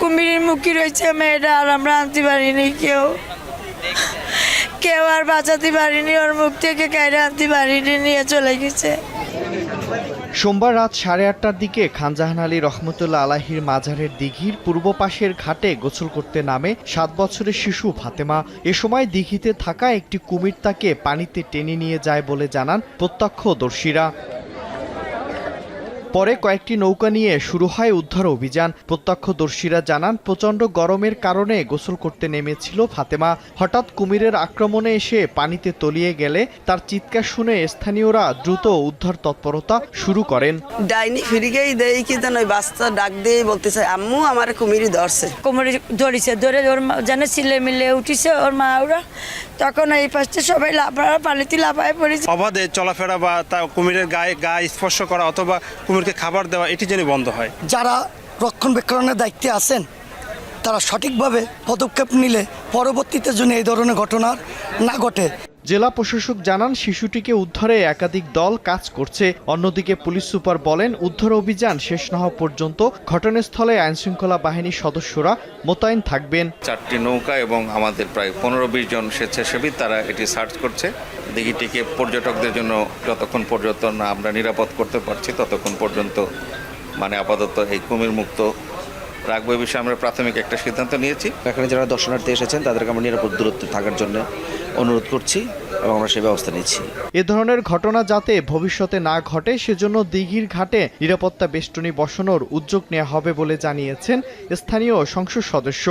কুমিরের মুখী রয়েছে মেয়েটা, আর আমরা আনতে পারিনি, কেউ আর বাঁচাতে পারিনি, ওর মুখ থেকে কাইরে আনতে পারিনি, নিয়ে চলে গেছে। সোমবার রাত 8:30টার দিকে খানজাহান আলী রহমতুল্লাহ আলাহির মাজারের দিঘির পূর্ব পাশের ঘাটে গোসল করতে নামে 7 বছরের শিশু ফাতেমা। এ সময় দিঘিতে থাকা একটি কুমির তাকে পানিতে টেনে নিয়ে যায় বলে জানান প্রত্যক্ষদর্শীরা। পরে কয়েকটি নৌকা নিয়ে শুরু হয় উদ্ধার অভিযান। প্রত্যক্ষদর্শীরা জানান প্রচণ্ড গরমের কারণে গোসল করতে নেমেছিল ফাতেমা। হঠাৎ কুমিরের আক্রমণে এসে পানিতে তলিয়ে গেলে তার চিৎকার শুনে স্থানীয়রা দ্রুত উদ্ধার তৎপরতা শুরু করেন। ডাইনি ফিরিগেই দেই কি জানো, বাচ্চা ডাক দিয়ে বলতেছে আম্মু আমার কুমিরই ধরছে। কুমির ধরেছে, ধরে ওর জানে ছিলে মিলে উঠিছে ওর মা ওরা, তখন এই পাশে সবাই পানিতে লাফায় পড়েছে। অবাধে চলাফেরা বা তা কুমিরের গায়ে স্পর্শ করা অথবা কুমিরকে খাবার দেওয়া এটি যেন বন্ধ হয়। যারা রক্ষণাবেক্ষণের দায়িত্বে আছেন তারা সঠিকভাবে পদক্ষেপ নিলে পরবর্তীতে যেন এই ধরনের ঘটনা না ঘটে। জেলা প্রশাসক জানান শিশুটিকে উদ্ধারে একাধিক দল কাজ করছে। অন্যদিকে পুলিশ সুপার বলেন উদ্ধার অভিযান শেষ না হওয়া পর্যন্ত ঘটনাস্থলে আইনশৃঙ্খলা বাহিনীর সদস্যরা মোতায়েন থাকবেন। 4টি নৌকা এবং আমাদের প্রায় 15-20 জন স্বেচ্ছাসেবী তারা এটি সার্চ করছে। দিঘিটিকে পর্যটকদের জন্য যতক্ষণ পর্যন্ত না আমরা নিরাপদ করতে পারছি ততক্ষণ পর্যন্ত আপাতত এই কুমির মুক্ত রাখবে বিষয়ে আমরা প্রাথমিক একটা সিদ্ধান্ত নিয়েছি। এখানে যারা দর্শনার্থী এসেছেন তাদেরকে আমরা নিরাপদ দূরত্বে থাকার জন্য অনুরোধ করছি এবং আমরা সেই ব্যবস্থা নিচ্ছি। এ ধরনের ঘটনা যাতে ভবিষ্যতে না ঘটে সেজন্য দিঘির ঘাটে নিরাপত্তা বেষ্টনী বসানোর উদ্যোগ নেওয়া হবে বলে জানিয়েছেন স্থানীয় সংসদ সদস্য।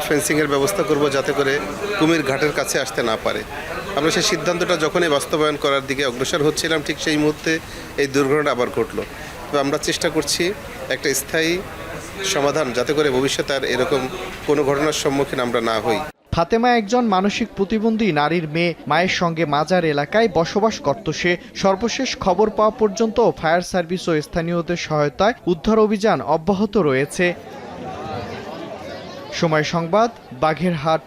ফেন্সিং এর ব্যবস্থা করব যাতে করে কুমির ঘাটের কাছে আসতে না পারে। আমরা সেই সিদ্ধান্তটা যখনই বাস্তবায়ন করার দিকে অগ্রসর হচ্ছিলাম ঠিক সেই মুহূর্তে এই দুর্ঘটনা আবার ঘটলো। তো আমরা চেষ্টা করছি একটা স্থায়ী সমাধান যাতে করে ভবিষ্যতে আর এরকম কোনো ঘটনার সম্মুখীন আমরা না হই। ফাতেমা একজন মানসিক প্রতিবন্ধী নারীর মেয়ে। মায়ের সঙ্গে মাজার এলাকায় বসবাস করত সে। সর্বশেষ খবর পাওয়া পর্যন্ত ফায়ার সার্ভিস ও স্থানীয়দের সহায়তায় উদ্ধার অভিযান অব্যাহত রয়েছে। সময় সংবাদ, বাগেরহাট।